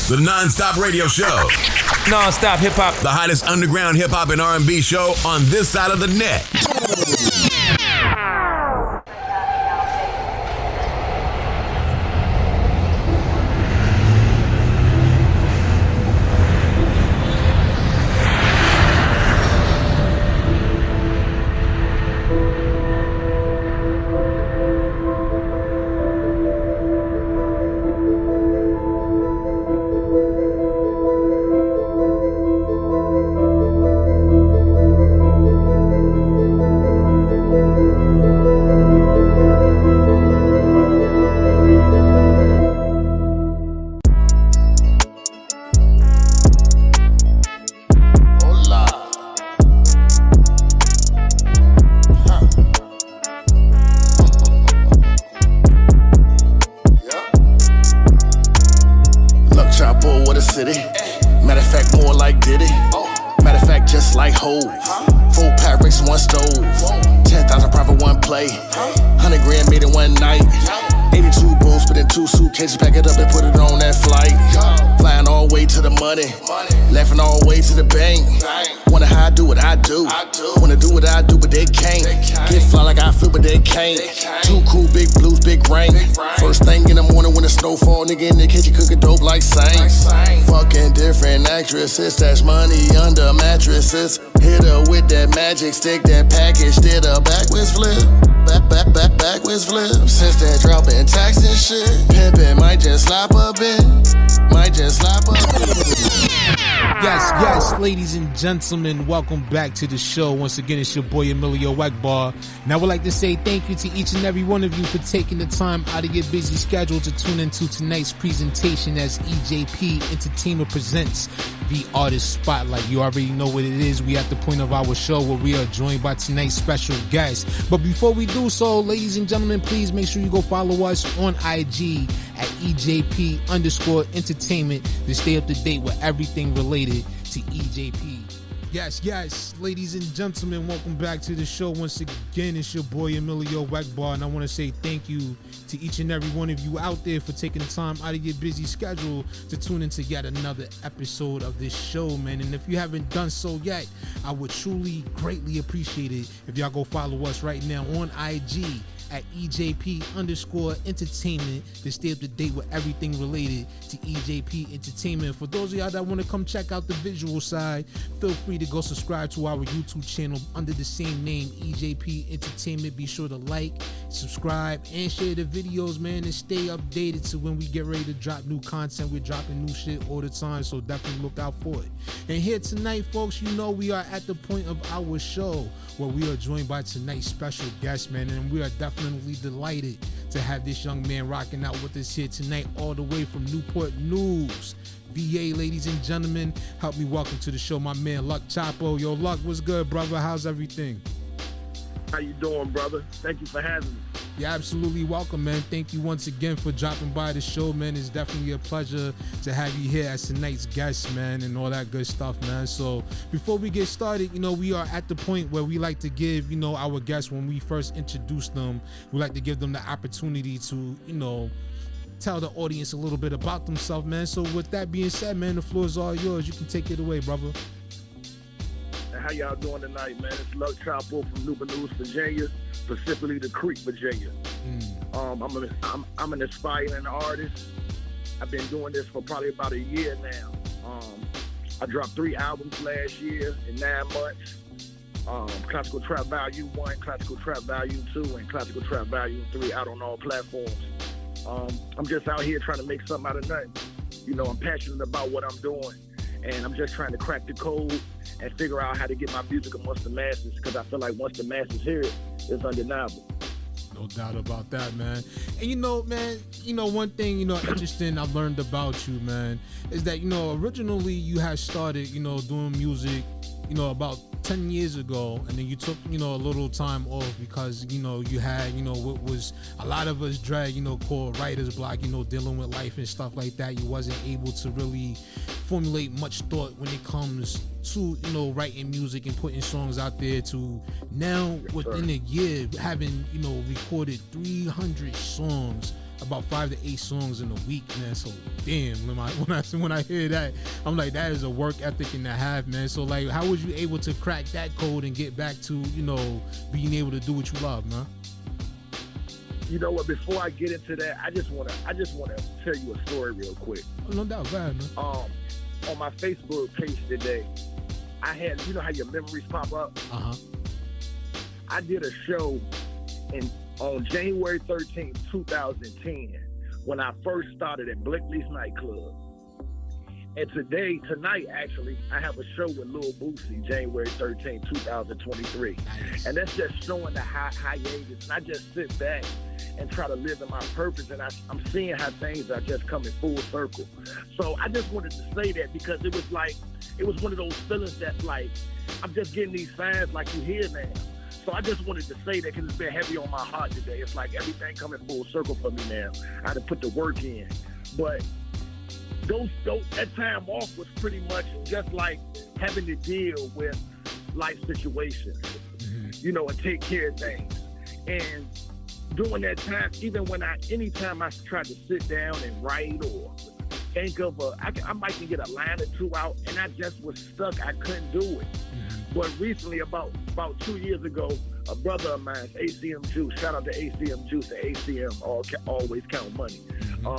The non-stop radio show. Non-stop hip-hop. The hottest underground hip-hop and R&B show on this side of the net. Pack it up and put it on that flight. Flying all the way to the money. Laughing all the way to the bank. Wonder how I do what I do. Wanna do what I do, but they can't. Get fly like I feel, but they can't. Too cool, big blues, big rain. First thing in the morning when the snow fall, nigga in the kitchen cooking dope like saints. Fucking different actresses, stash money under mattresses. Hit her with that magic stick, that package did a backwards flip. Backwards flip. Since that dropping tax and shit, pimpin' might just slap a bit. Yes, ladies and gentlemen, welcome back to the show. Once again, it's your boy Emilio Wegbar. Now, I would like to say thank you to each and every one of you for taking the time out of your busy schedule to tune into tonight's presentation as EJP Entertainment presents the Artist Spotlight. You already know what it is. We at the point of our show where we are joined by tonight's special guest. But before we do so, ladies and gentlemen, please make sure you go follow us on IG at EJP_Entertainment to stay up to date with everything related to EJP. Yes, ladies and gentlemen, welcome back to the show. Once again, it's your boy Emilio Wegbar, and I want to say thank you to each and every one of you out there for taking the time out of your busy schedule to tune into yet another episode of this show, man. And if you haven't done so yet, I would truly greatly appreciate it if y'all go follow us right now on IG at EJP_Entertainment to stay up to date with everything related to EJP Entertainment. For those of y'all that want to come check out the visual side, feel free to go subscribe to our YouTube channel under the same name, EJP Entertainment. Be sure to like, subscribe, and share the videos, man, and stay updated to when we get ready to drop new content. We're dropping new shit all the time, so definitely look out for it. And here tonight, folks, you know we are at the point of our show where we are joined by tonight's special guest, man, and we are definitely delighted to have this young man rocking out with us here tonight, all the way from Newport News, VA. Ladies and gentlemen, help me welcome to the show my man Luck Chapo. Yo, Luck, what's good, brother? How's everything? How you doing, brother? Thank you for having me. You're absolutely welcome, man. Thank you once again for dropping by the show, man. It's definitely a pleasure to have you here as tonight's guest, man, and all that good stuff, man. So before we get started, you know, we are at the point where we like to give, you know, our guests, when we first introduce them, we like to give them the opportunity to, you know, tell the audience a little bit about themselves, man. So with that being said, man, the floor is all yours. You can take it away, brother. How y'all doing tonight, man? It's Luck Chapo from Newport News, Virginia, specifically the Creek, Virginia. I'm an aspiring artist. I've been doing this for probably about a year now. I dropped 3 albums last year in 9 months. Classical Trap Volume 1, Classical Trap Volume 2, and Classical Trap Volume 3 out on all platforms. I'm just out here trying to make something out of nothing. You know, I'm passionate about what I'm doing, and I'm just trying to crack the code and figure out how to get my music amongst the masses, because I feel like once the masses hear it, it's undeniable. No doubt about that, man. And you know, man, you know, one thing, you know, interesting I've learned about you, man, is that, you know, originally you had started, you know, doing music, you know, about 10 years ago, and then you took, you know, a little time off because, you know, you had, you know, what was a lot of us drag, you know, called writer's block, you know, dealing with life and stuff like that. You wasn't able to really formulate much thought when it comes to, you know, writing music and putting songs out there, to now within a year having, you know, recorded 300 songs about 5 to 8 songs in a week, man. So damn, when I hear that, I'm like, that is a work ethic and a half, man. So like, how was you able to crack that code and get back to, you know, being able to do what you love, man? You know what? Before I get into that, I just wanna tell you a story real quick. Oh, no doubt, go ahead, man. On my Facebook page today, I had, you know how your memories pop up? I did a show on January 13th, 2010, when I first started at Blitz nightclub. And tonight, actually, I have a show with Lil Boosie, January 13th, 2023. Nice. And that's just showing the hiatus. And I just sit back and try to live in my purpose, and I'm seeing how things are just coming full circle. So I just wanted to say that because it was one of those feelings that, like, I'm just getting these signs like you hear now. So I just wanted to say that because it's been heavy on my heart today. It's like everything coming full circle for me now. I had to put the work in. But that time off was pretty much just like having to deal with life situations, you know, and take care of things. And during that time, anytime I tried to sit down and write or think of I might get a line or two out, and I just was stuck. I couldn't do it. But recently, about 2 years ago, a brother of mine, ACM Juice, shout out to ACM Juice and ACM, always count money.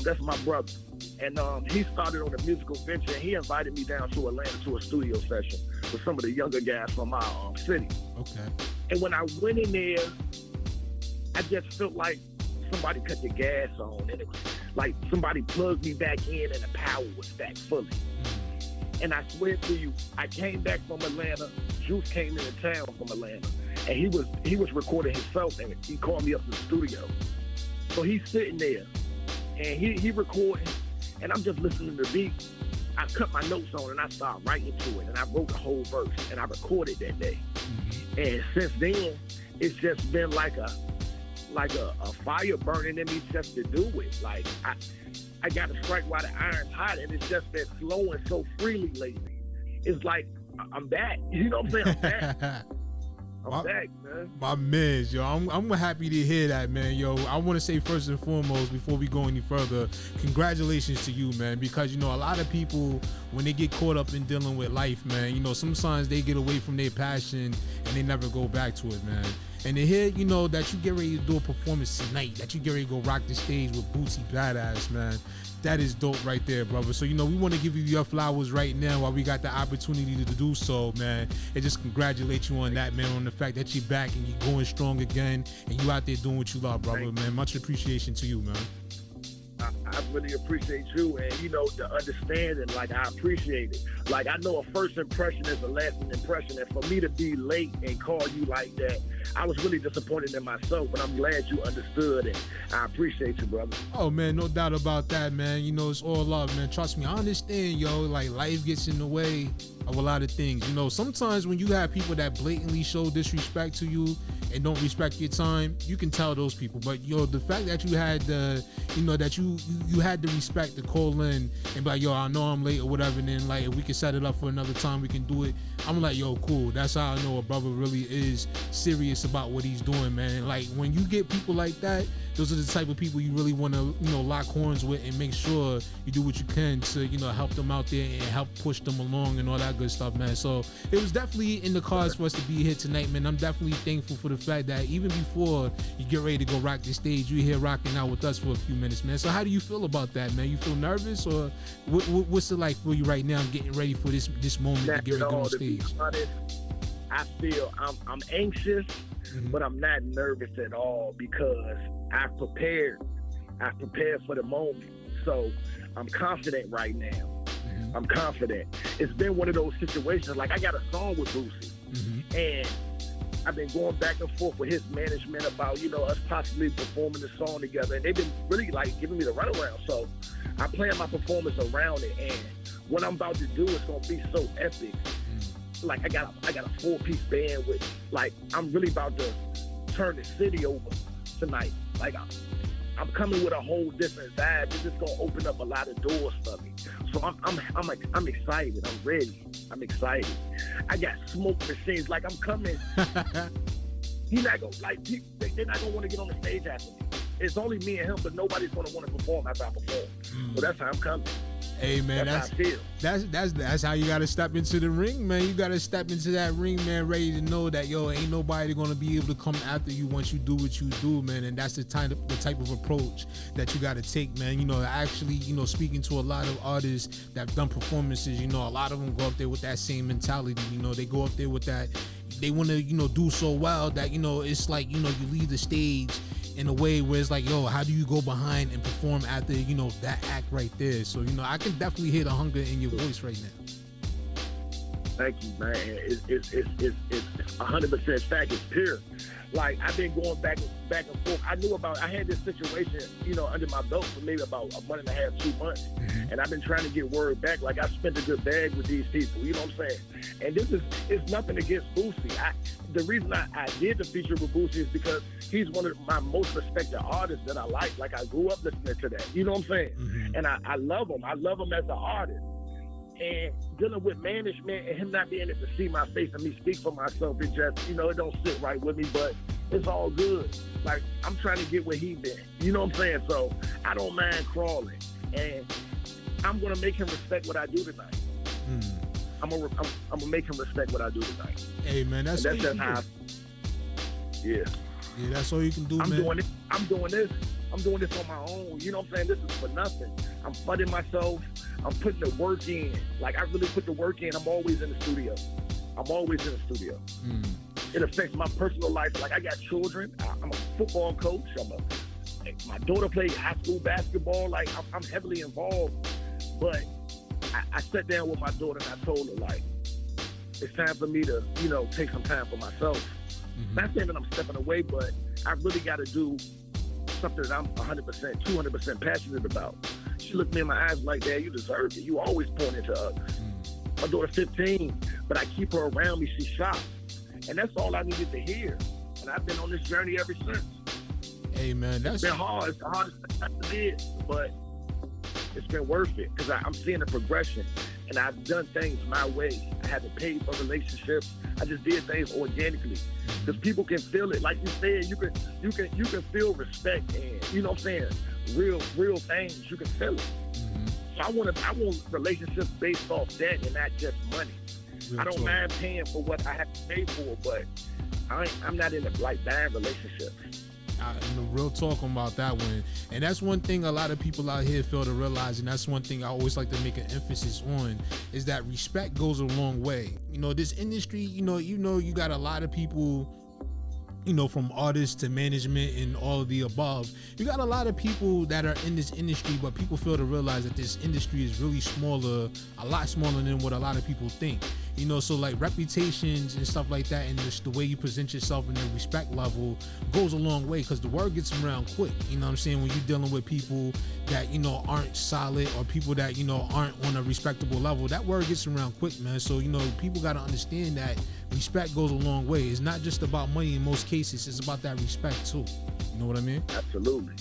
That's my brother. And he started on a musical venture, and he invited me down to Atlanta to a studio session with some of the younger guys from my city. Okay. And when I went in there, I just felt like somebody cut the gas on, and it was like somebody plugged me back in, and the power was back fully. And I swear to you, I came back from Atlanta. Juice came into town from Atlanta, and he was recording himself, and he called me up to the studio. So he's sitting there, and he recording, and I'm just listening to the beat. I cut my notes on, and I started writing to it, and I wrote the whole verse, and I recorded that day. And since then, it's just been like a fire burning in me just to do it. Like I got to strike while the iron's hot, and it's just been flowing so freely lately. It's like I'm back. You know what I'm saying? I'm back. I'm back, man. My man, yo, I'm happy to hear that, man. Yo, I want to say first and foremost, before we go any further, congratulations to you, man, because, you know, a lot of people, when they get caught up in dealing with life, man, you know, sometimes they get away from their passion and they never go back to it, man. And to hear, you know, that you get ready to do a performance tonight, that you get ready to go rock the stage with Boosie Badass, man, that is dope right there, brother. So, you know, we want to give you your flowers right now while we got the opportunity to do so, man. And just congratulate you on that, man, on the fact that you're back and you're going strong again and you out there doing what you love, brother, man. Much appreciation to you, man. I really appreciate you, and, you know, the understanding, like, I appreciate it. Like, I know a first impression is a lasting impression, and for me to be late and call you like that, I was really disappointed in myself, but I'm glad you understood, and I appreciate you, brother. Oh, man, no doubt about that, man. You know, it's all love, man. Trust me, I understand, yo, like, life gets in the way of a lot of things. You know, sometimes when you have people that blatantly show disrespect to you and don't respect your time, you can tell those people. But, yo, the fact that you had that you had the respect to call in and be like, yo, I know I'm late or whatever, and then, like, if we can set it up for another time, we can do it. I'm like, yo, cool. That's how I know a brother really is serious about what he's doing, man. Like, when you get people like that, those are the type of people you really want to, you know, lock horns with and make sure you do what you can to, you know, help them out there and help push them along and all that good stuff, man. So it was definitely in the cards for us to be here tonight, man. I'm definitely thankful for the fact that even before you get ready to go rock the stage, you're here rocking out with us for a few minutes, man. So how do you feel about that, man? You feel nervous, or what's it like for you right now, getting ready for this moment to get ready to go on stage? To be honest, I feel I'm anxious, but I'm not nervous at all because I prepared for the moment. So I'm confident right now. I'm confident. It's been one of those situations, like I got a song with Boosie, and I've been going back and forth with his management about, you know, us possibly performing the song together, and they've been really, like, giving me the runaround. So I plan my performance around it, and what I'm about to do is gonna be so epic. Like, I got a 4-piece band with, like, I'm really about to turn the city over tonight. Like, I'm coming with a whole different vibe. It's just gonna open up a lot of doors for me. So I'm excited. I'm ready. I'm excited. I got smoke machines. Like, I'm coming. He's not gonna, like, they're not gonna want to get on the stage after me. it's only me and him, but nobody's gonna want to perform after I perform. So that's how I'm coming. Hey man, that's how I feel. That's how you gotta step into the ring, man. You gotta step into that ring, man, ready to know that ain't nobody gonna be able to come after you once you do what you do, man. And that's the type of approach that you gotta take, man. Actually, speaking to a lot of artists that have done performances, a lot of them go up there with that same mentality. They go up there with that. They want to, do so well that it's like you leave the stage in a way where it's like, how do you go behind and perform after, that act right there? So, I can definitely hear the hunger in your voice right now. Thank you, man. It's 100% fact. It's pure. Like, I've been going back and forth. I had this situation, under my belt for maybe about a month and a half, 2 months. Mm-hmm. And I've been trying to get word back. Like, I spent a good bag with these people, you know what I'm saying? And it's nothing against Boosie. The reason I did the feature with Boosie is because he's one of my most respected artists that I like. Like, I grew up listening to that, you know what I'm saying? Mm-hmm. And I love him. I love him as an artist. And dealing with management and him not being able to see my face and me speak for myself, it just, it don't sit right with me, but it's all good. Like, I'm trying to get where he been, you know what I'm saying? So I don't mind crawling, and I'm gonna make him respect what I do tonight. I'm gonna make him respect what I do tonight. Hey man, that's just how. Yeah, that's all you can do, I'm man. doing this on my own. You know what I'm saying? This is for nothing. I'm funding myself. I'm putting the work in. Like, I really put the work in. I'm always in the studio. It affects my personal life. Like, I got children. I'm a football coach. My daughter plays high school basketball. Like, I'm heavily involved. But I sat down with my daughter and I told her, like, it's time for me to, take some time for myself. Mm-hmm. Not saying that I'm stepping away, but I really got to do something that I'm 100%, 200% passionate about. She looked me in my eyes like, Dad, you deserve it. You always point into others. My daughter's 15, but I keep her around me. She's shocked. And that's all I needed to hear. And I've been on this journey ever since. Hey, man, it's been hard. It's the hardest thing I did, but it's been worth it because I'm seeing the progression. And I've done things my way. I haven't paid for relationships. I just did things organically. Because people can feel it. Like you said, you can feel respect and, you know what I'm saying, real things. You can feel it. So I want relationships based off that and not just money. I don't mind paying for what I have to pay for, but I'm not in the buying relationships. Real talk about that one. And that's one thing a lot of people out here fail to realize, and that's one thing I always like to make an emphasis on, is that respect goes a long way. This industry, you got a lot of people, from artists to management and all of the above. You got a lot of people that are in this industry, but people fail to realize that this industry is really smaller, a lot smaller than what a lot of people think. So like reputations and stuff like that, and just the way you present yourself and the respect level goes a long way, because the word gets around quick. You know what I'm saying? When you're dealing with people that, aren't solid, or people that, aren't on a respectable level, that word gets around quick, man. So, people got to understand that respect goes a long way. It's not just about money in most cases. It's about that respect too. You know what I mean? Absolutely.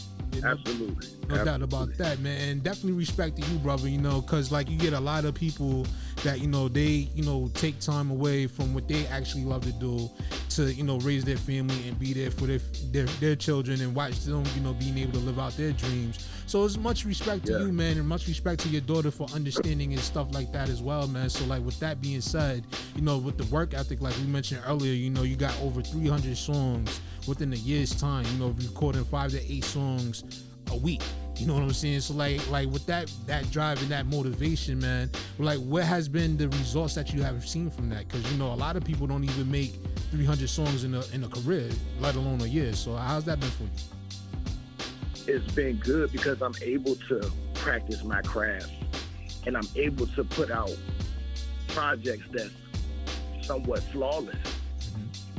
Absolutely. No doubt about that, man. And definitely respect to you, brother, because like you get a lot of people that, they, take time away from what they actually love to do to, raise their family and be there for their children and watch them, being able to live out their dreams. So it's much respect to you, man, and much respect to your daughter for understanding and stuff like that as well, man. So like with that being said, with the work ethic, like we mentioned earlier, you got over 300 songs within a year's time, recording 5 to 8 songs a week. You know what I'm saying? So like with that drive and that motivation, man, like what has been the results that you have seen from that? Because a lot of people don't even make 300 songs in a career, let alone a year. So how's that been for you? It's been good because I'm able to practice my craft, and I'm able to put out projects that's somewhat flawless.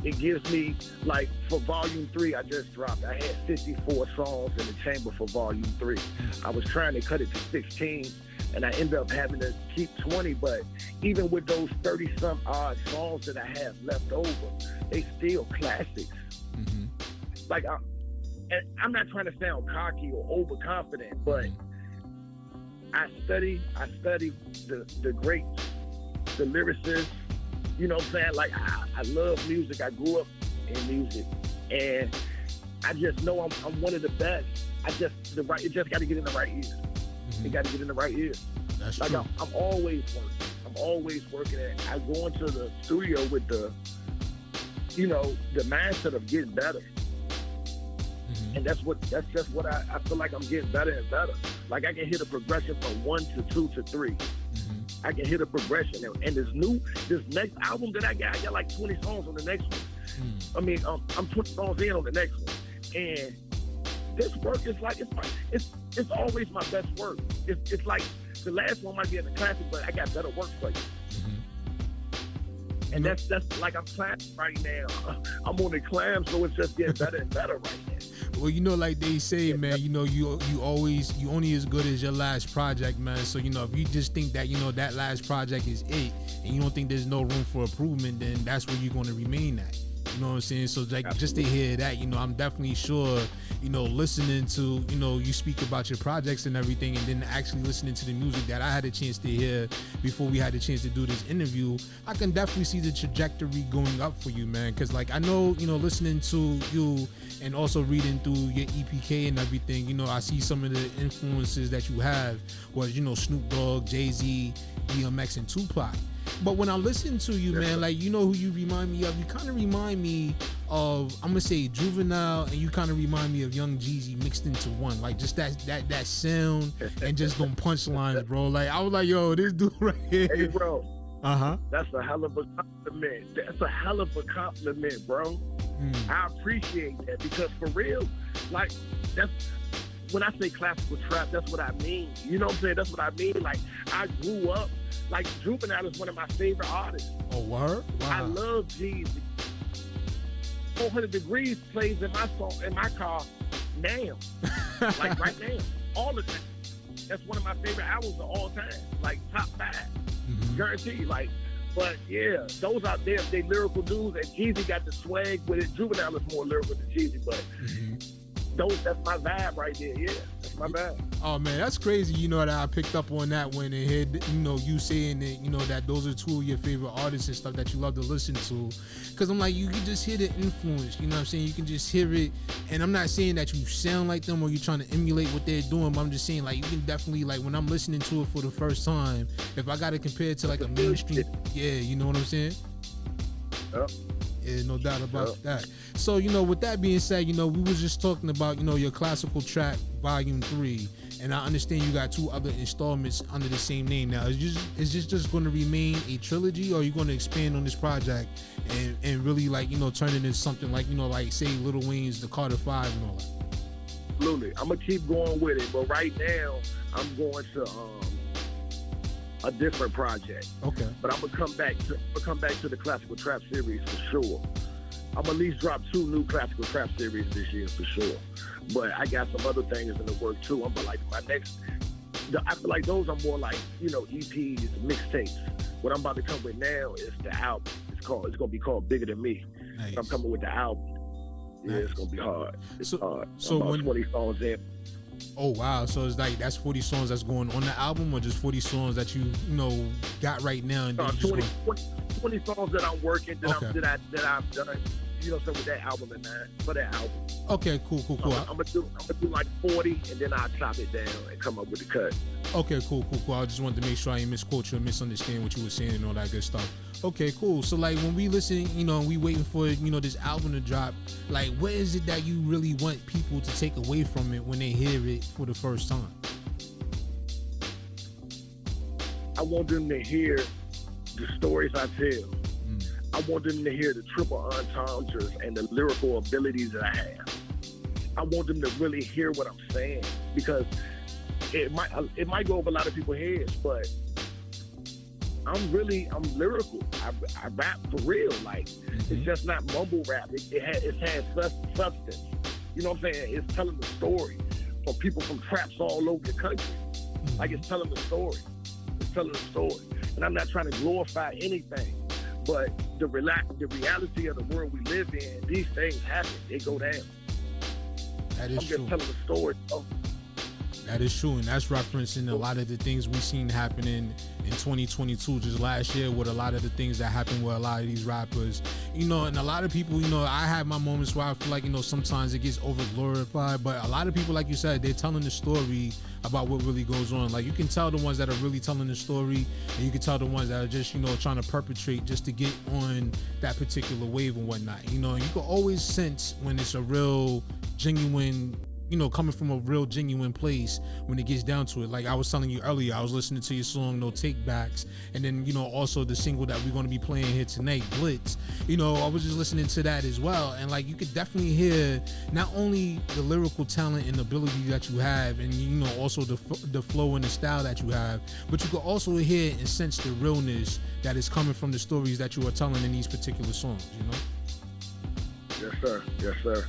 It gives me, like, for Volume 3, I just dropped, I had 54 songs in the chamber for Volume 3. I was trying to cut it to 16, and I ended up having to keep 20, but even with those 30-some odd songs that I have left over, they still classics. Like, I'm not trying to sound cocky or overconfident, but I study the greats, the lyricists. You know what I'm saying? Like, I love music. I grew up in music. And I just know I'm one of the best. It just got to get in the right ears. It got to get in the right ears. That's like true. I'm always working. I'm always working at. I go into the studio with the mindset of getting better. And that's just what I feel like I'm getting better and better. Like I can hit a progression from 1 to 2 to 3. I can hit a progression, and this next album that I got like 20 songs on the next one. I mean, I'm 20 songs in on the next one, and this work is like it's always my best work. It's like the last one might be in the classic, but I got better work for you. And that's like I'm climbing right now. I'm on the climb, so it's just getting better and better right now. Well, like they say, man, you only as good as your last project, man. So, if you just think that, that last project is it, and you don't think there's no room for improvement, then that's where you're going to remain at. You know what I'm saying? So, like, just to hear that, I'm definitely sure, listening to, you speak about your projects and everything, and then actually listening to the music that I had a chance to hear before we had a chance to do this interview, I can definitely see the trajectory going up for you, man. Because, like, I know, listening to you and also reading through your EPK and everything, I see some of the influences that you have was, Snoop Dogg, Jay-Z, DMX, and Tupac. But when I listen to you, man, like, who you remind me of? You kind of remind me of, I'm gonna say Juvenile, and you kind of remind me of Young Jeezy mixed into one. Like, just that sound and just them punchlines, bro. Like, I was like, yo, this dude right here. Hey, bro. That's a hell of a compliment. That's a hell of a compliment, bro. I appreciate that, because for real, like, that's when I say classical trap, that's what I mean. You know what I'm saying? That's what I mean. Like, I grew up, like, Juvenile is one of my favorite artists. Oh, word? Wow. I love Jeezy. 400 Degrees plays in my car now. Like, right now. All the time. That's one of my favorite albums of all time. Like, top 5. Guarantee. Like, but yeah, those out there, they lyrical dudes, and Jeezy got the swag with it. Juvenile is more lyrical than Jeezy, but that's my vibe right there. Yeah, that's my vibe. Oh man, that's crazy. That I picked up on that one and heard, you saying that, that those are two of your favorite artists and stuff that you love to listen to. Cause I'm like, you can just hear the influence. You know what I'm saying? You can just hear it. And I'm not saying that you sound like them or you're trying to emulate what they're doing, but I'm just saying, like, you can definitely, like, when I'm listening to it for the first time, if I got to compare it to like a mainstream, yeah, you know what I'm saying? Yep. Yeah, no doubt about that. So, with that being said, we was just talking about, your classical trap volume 3, and I understand you got 2 other installments under the same name. Now, is this just going to remain a trilogy, or are you going to expand on this project and really, like, turn it into something like, like, say, Lil Wayne's The Carter 5 and all that? Absolutely. I'm going to keep going with it, but right now, I'm going to a different project. Okay. But I'm gonna come back to the classical trap series for sure. I'm gonna at least drop 2 new classical trap series this year for sure. But I got some other things in the work too. I'm like my next. I feel like those are more like EPs, mixtapes. What I'm about to come with now is the album. It's gonna be called Bigger Than Me. Nice. So I'm coming with the album. Yeah, nice. It's gonna be hard. It's hard. So I'm about when 20 songs in. Oh wow! So it's like that's 40 songs that's going on the album, or just 40 songs that you got right now? And 20 songs that I'm working that Okay. I've done. With that album and that for that album. Okay, cool. I'm gonna do like 40, and then I'll chop it down and come up with the cut. Okay, cool. I just wanted to make sure I ain't misquote you or misunderstand what you were saying and all that good stuff. Okay, cool. So like when we listen, and we waiting for this album to drop, like what is it that you really want people to take away from it when they hear it for the first time? I want them to hear the stories I tell. I want them to hear the triple entendres and the lyrical abilities that I have. I want them to really hear what I'm saying, because it might go over a lot of people's heads, but I'm lyrical. I rap for real. Like, it's just not mumble rap. It has substance. You know what I'm saying? It's telling the story for people from traps all over the country. Like, it's telling the story. It's telling the story. And I'm not trying to glorify anything, but the reality of the world we live in, these things happen. They go down. That is I'm just true. telling the story. That is true, and that's referencing a lot of the things we've seen happening in 2022, just last year, with a lot of the things that happened with a lot of these rappers. And a lot of people, I have my moments where I feel like, sometimes it gets over glorified, but a lot of people, like you said, they're telling the story about what really goes on. Like, you can tell the ones that are really telling the story, and you can tell the ones that are just, trying to perpetrate just to get on that particular wave and whatnot. And you can always sense when it's a real, genuine, coming from a real genuine place when it gets down to it. Like I was telling you earlier, I was listening to your song No Take Backs, and then also the single that we're going to be playing here tonight, Blitz. I was just listening to that as well, and like you could definitely hear not only the lyrical talent and ability that you have, and also the flow and the style that you have, but you could also hear and sense the realness that is coming from the stories that you are telling in these particular songs. Yes, sir. Yes, sir.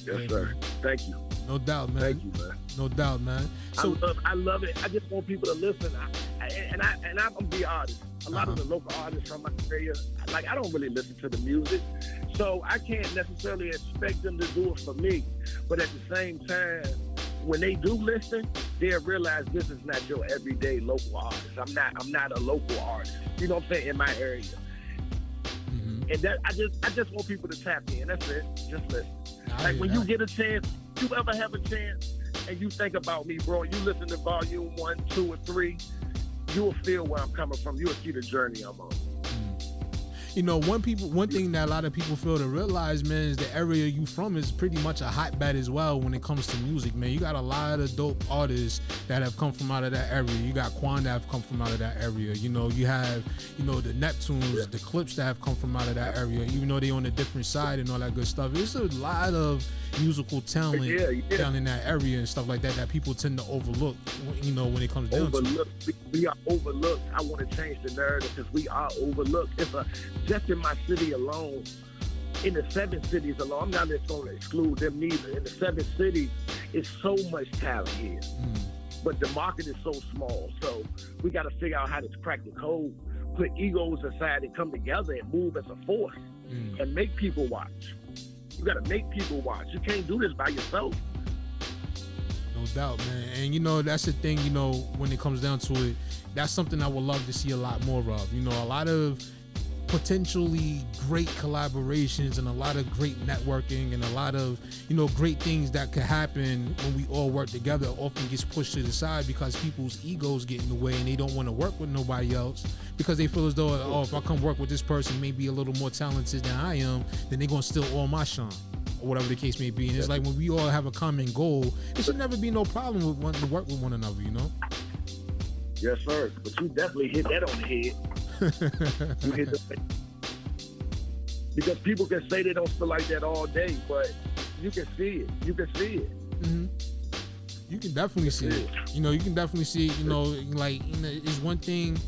Yes, sir. Thank you. No doubt, man. Thank you, man. No doubt, man. So I love it. I just want people to listen. I'm gonna be honest. A lot of the local artists from my area, like I don't really listen to the music, so I can't necessarily expect them to do it for me. But at the same time, when they do listen, they'll realize this is not your everyday local artist. I'm not a local artist. You know what I'm saying? In my area. And that I just want people to tap in. That's it. Just listen. Like when you get a chance, you ever have a chance and you think about me, bro, you listen to volume 1, 2, and 3, you'll feel where I'm coming from. You'll see the journey I'm on. One thing that a lot of people fail to realize, man, is the area you from is pretty much a hotbed as well when it comes to music, man. You got a lot of dope artists that have come from out of that area. You got Quan that have come from out of that area. You have, the Neptunes, the Clips that have come from out of that area, even though they on a different side and all that good stuff. It's a lot of musical talent down in that area and stuff like that people tend to overlook, when it comes down to it. We are overlooked. I want to change the narrative because we are overlooked. Just in my city alone, in the 7 cities alone, I'm not just going to exclude them neither. In the 7 cities, it's so much talent here. But the market is so small. So we got to figure out how to crack the code, put egos aside and come together and move as a force and make people watch. You got to make people watch. You can't do this by yourself. No doubt, man. And that's the thing, when it comes down to it, that's something I would love to see a lot more of. A lot of potentially great collaborations and a lot of great networking and a lot of great things that could happen when we all work together often gets pushed to the side because people's egos get in the way and they don't want to work with nobody else because they feel as though, if I come work with this person maybe a little more talented than I am, then they're gonna steal all my shine or whatever the case may be. And it's like when we all have a common goal, it should never be no problem with wanting to work with one another. Yes, sir. But you definitely hit that on the head. You hit the face. Because people can say they don't feel like that all day, but you can see it. You can see it. You can definitely see it. You can definitely see it. It's one thing,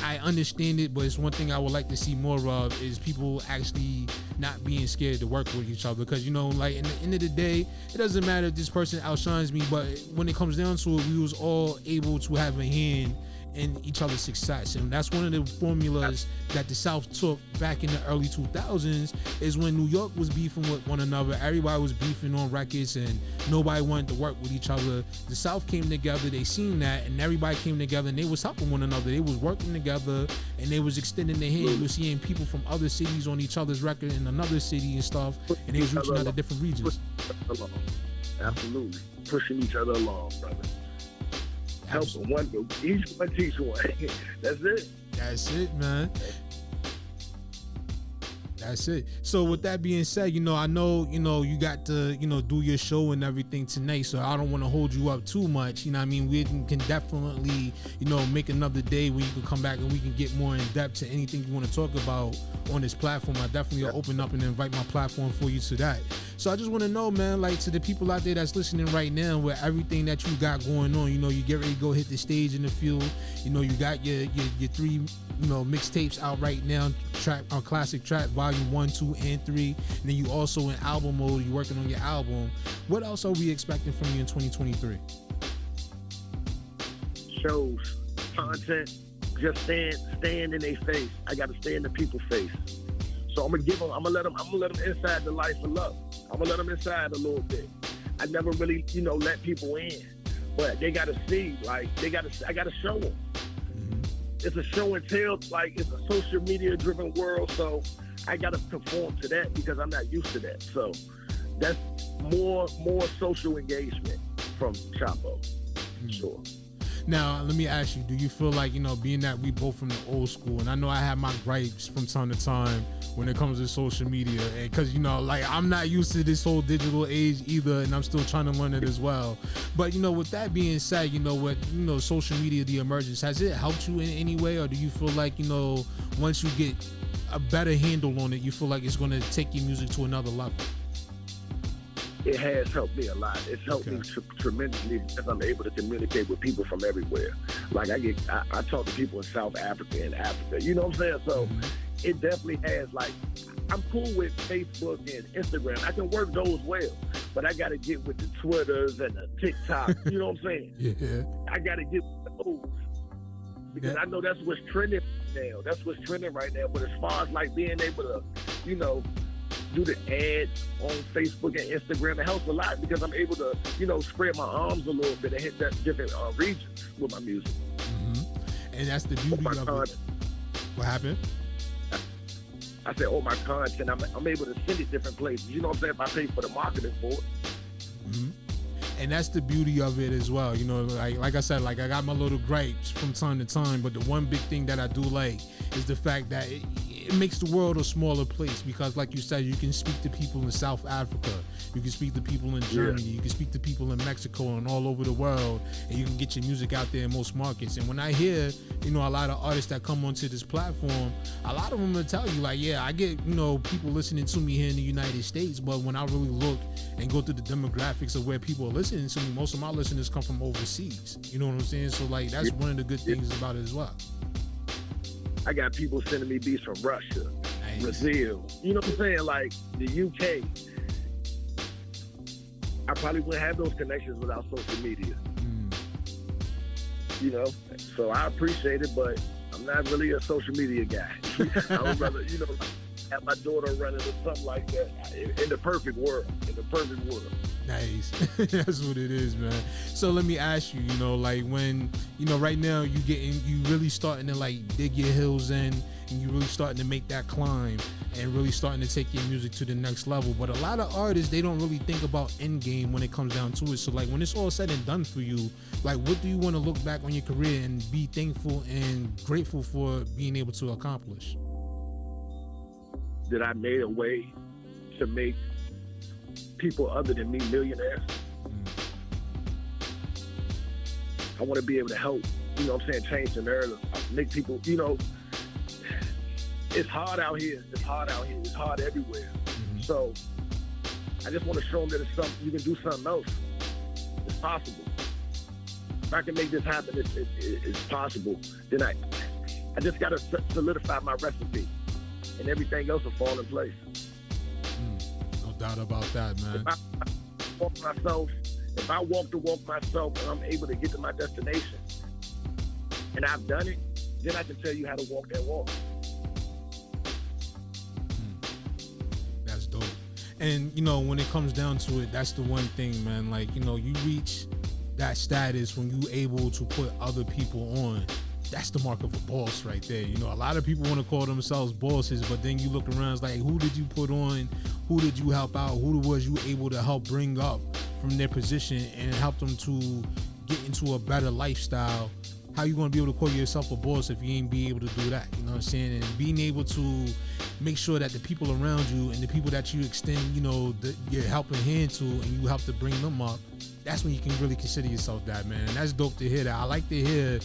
I understand it, but it's one thing I would like to see more of is people actually not being scared to work with each other. Because, in the end of the day, it doesn't matter if this person outshines me, but when it comes down to it, we was all able to have a hand in each other's success. And that's one of the formulas that the South took back in the early 2000s is when New York was beefing with one another. Everybody was beefing on records and nobody wanted to work with each other. The South came together, they seen that, and everybody came together and they was helping one another. They was working together and they was extending their hand. You were seeing people from other cities on each other's record in another city and stuff, and they was reaching out to different regions. Absolutely. Pushing each other along, brother. Helping one, each one teach one. That's it. That's it, man. That's it. So with that being said, I know, you got to, do your show and everything tonight, so I don't want to hold you up too much. We can definitely, make another day where you can come back and we can get more in depth to anything you want to talk about on this platform. I definitely will open up and invite my platform for you to that. So I just want to know, man, like to the people out there that's listening right now with everything that you got going on, you get ready to go hit the stage in the field. You got your 3 mixtapes out right now, Classic Trap Volume 1, 2, and 3. And then you also in album mode, you're working on your album. What else are we expecting from you in 2023? Shows, content, just stand in their face. I gotta stay in the people's face. So I'm gonna let them inside the life of love. I'm gonna let them inside a little bit. I never really, let people in. but they gotta see, like, I gotta show them. It's a show and tell, like, it's a social media driven world, so I gotta conform to that because I'm not used to that. So that's more social engagement from Chapo, sure. Now, let me ask you, do you feel like, being that we both from the old school, and I know I have my gripes from time to time when it comes to social media, because, like, I'm not used to this whole digital age either, and I'm still trying to learn it as well. But, with that being said, with, social media, the emergence, has it helped you in any way, or do you feel like, once you get a better handle on it, you feel like it's going to take your music to another level? It has helped me a lot. It's helped me tremendously because I'm able to communicate with people from everywhere. Like I talk to people in South Africa and Africa. You know what I'm saying? So it definitely has, like, I'm cool with Facebook and Instagram. I can work those well, but I got to get with the Twitters and the TikTok. You know what I'm saying? Yeah. I got to get with those because I know that's what's trending now. That's what's trending right now. But as far as, like, being able to, do the ads on Facebook and Instagram, it helps a lot because I'm able to, spread my arms a little bit and hit that different regions with my music. And that's the beauty of it. What happened? I said, my content, I'm able to send it different places. You know what I'm saying? If I pay for the marketing for it. And that's the beauty of it as well. Like I said, like, I got my little gripes from time to time, but the one big thing that I do like is the fact that it makes the world a smaller place because, like you said, you can speak to people in South Africa, you can speak to people in Germany, you can speak to people in Mexico and all over the world, and you can get your music out there in most markets. And when I hear, a lot of artists that come onto this platform, a lot of them will tell you, like, yeah, I get, people listening to me here in the United States, but when I really look and go through the demographics of where people are listening to me, most of my listeners come from overseas. You know what I'm saying? So, like, that's one of the good things about it as well. I got people sending me beats from Russia, Brazil, you know what I'm saying? Like the UK. I probably wouldn't have those connections without social media. So I appreciate it, but I'm not really a social media guy. I would rather, have my daughter running or something like that in the perfect world. Nice. That's what it is, man. So let me ask you, like, when, right now you really starting to, like, dig your heels in and you really starting to make that climb and really starting to take your music to the next level. But a lot of artists, they don't really think about end game when it comes down to it. So, like, when it's all said and done for you, like, what do you want to look back on your career and be thankful and grateful for being able to accomplish? That I made a way to make people other than me millionaires. I want to be able to help, change the narrative, make people, it's hard out here. It's hard everywhere. So I just want to show them that it's something, you can do something else. It's possible. If I can make this happen, it's possible. Then I just got to solidify my recipe. And everything else will fall in place. No doubt about that, man. If I walk the walk myself and I'm able to get to my destination and I've done it, then I can tell you how to walk that walk. That's dope. And, when it comes down to it, that's the one thing, man. Like, you reach that status when you able to put other people on. That's the mark of a boss right there. A lot of people want to call themselves bosses, but then you look around, it's like, who did you put on? Who did you help out? Who was you able to help bring up from their position and help them to get into a better lifestyle? How you going to be able to call yourself a boss if you ain't be able to do that? You know what I'm saying? And being able to make sure that the people around you and the people that you extend, your helping hand to, and you help to bring them up, that's when you can really consider yourself that, man. And that's dope to hear that. I like to hear,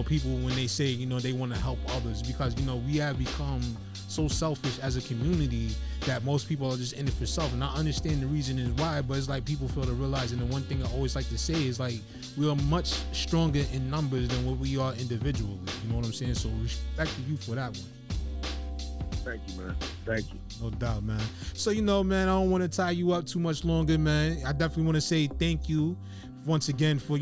people when they say, they want to help others, because, we have become so selfish as a community that most people are just in it for self. And I understand the reason is why, but it's like people fail to realize. And the one thing I always like to say is, like, we are much stronger in numbers than what we are individually. You know what I'm saying? So respect to you for that one. Thank you, man. Thank you. No doubt, man. So, man, I don't want to tie you up too much longer, man. I definitely want to say thank you once again for,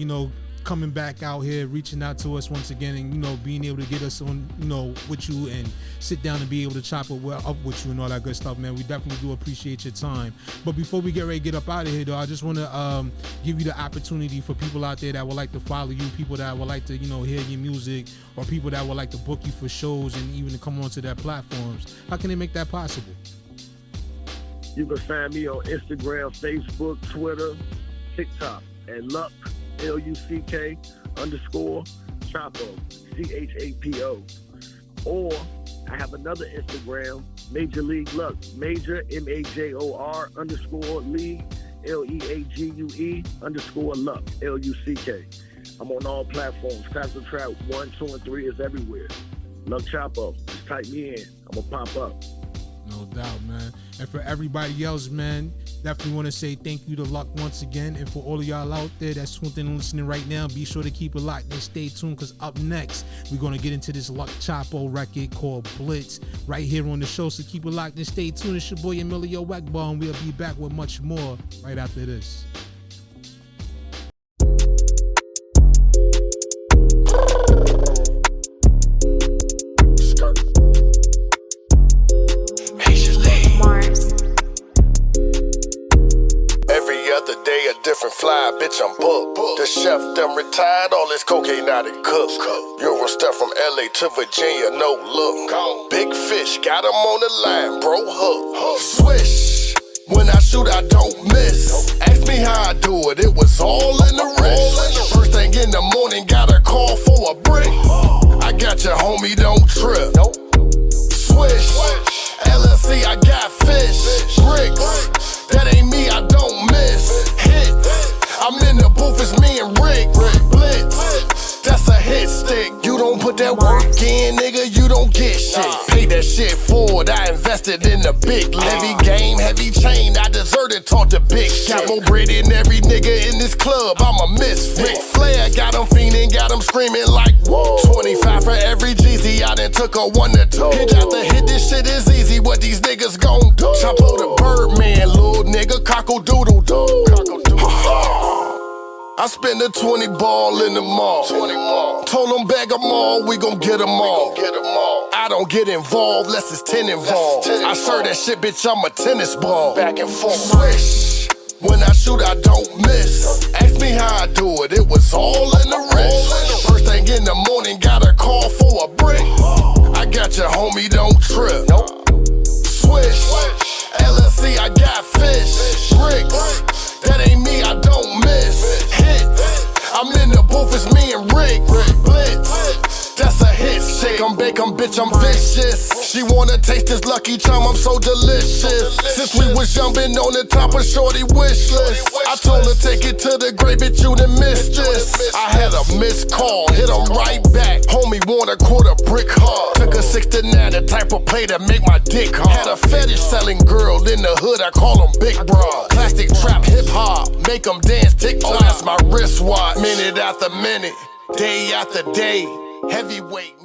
coming back out here, reaching out to us once again, and, you know, being able to get us on, you know, with you and sit down and be able to chop up with you and all that good stuff, man. We definitely do appreciate your time. But before we get ready to get up out of here, though, I just want to give you the opportunity for people out there that would like to follow you, people that would like to, you know, hear your music, or people that would like to book you for shows and even to come onto their platforms. How can they make that possible? You can find me on Instagram, Facebook, Twitter, TikTok at Luck, LUCK _ Chapo, CHAPO. Or I have another Instagram, Major League Luck, Major MAJOR _ League LEAGUE _ Luck, LUCK. I'm on all platforms. Classic Trap 1, 2, and 3 is everywhere. Luck Chapo. Just type me in. I'm gonna pop up. No doubt, man. And for everybody else, man, definitely want to say thank you to Luck once again. And for all of y'all out there that's tuned in and listening right now, be sure to keep it locked and stay tuned, because up next, we're going to get into this Luck Chapo record called Blitz right here on the show. So keep it locked and stay tuned. It's your boy Emilio Wegball, and we'll be back with much more right after this. Different fly, bitch, I'm booked. The chef done retired, all this cocaine out and cook. Euro stuff from LA to Virginia, no look. Big fish, got him on the line, bro, hook. Swish, when I shoot, I don't miss. Ask me how I do it, it was all in the wrist. First thing in the morning, got a call for a brick. I got your homie, don't trip. Swish, LLC, I got fish. Bricks, that ain't me, I don't miss. Hits, I'm in the booth, it's me and Rick. Blitz, that's a hit stick. You don't put that work in, nigga, you don't get shit. Pay that shit forward, I invested in the big league. Heavy game, heavy chain, I deserted, taught the big shit. Got more bread than every nigga in this club, I'm a misfit. Ric Flair got him fiending, got him screaming like, whoa. 25 for every Jeezy, I done took a 1 to 2. Hit after hit, this shit is easy, what these niggas gon' do? Chapo the Birdman, little nigga, cockle-doodle doo. I spent a 20 ball in the mall. Told them bag them all, we gon' get them all. I don't get involved, less it's 10 involved. I serve that shit, bitch, I'm a tennis ball. Back and forth. Swish, when I shoot, I don't miss. Ask me how I do it, it was all in the wrist. First thing in the morning, got a call for a brick. I got your homie, don't trip. Swish, LLC, I got fish. Bricks, that ain't me, I don't miss. Hits, I'm in the booth, it's me and Rick. Blitz, that's a hit shake. I'm bacon, bitch, I'm vicious. She wanna taste this Lucky Charm, I'm so delicious. Since we was jumping on the top of shorty wish list, I told her take it to the grave, bitch, you done missed this. I had a missed call, hit him right back. Homie want a quarter brick hard. Took a 6 to 9, the type of play that make my dick hard. Had a fetish selling girl in the hood, I call them big bra. Classic trap, hip hop, make them dance TikTok. Oh, that's my wristwatch. Minute after minute, day after day, heavyweight.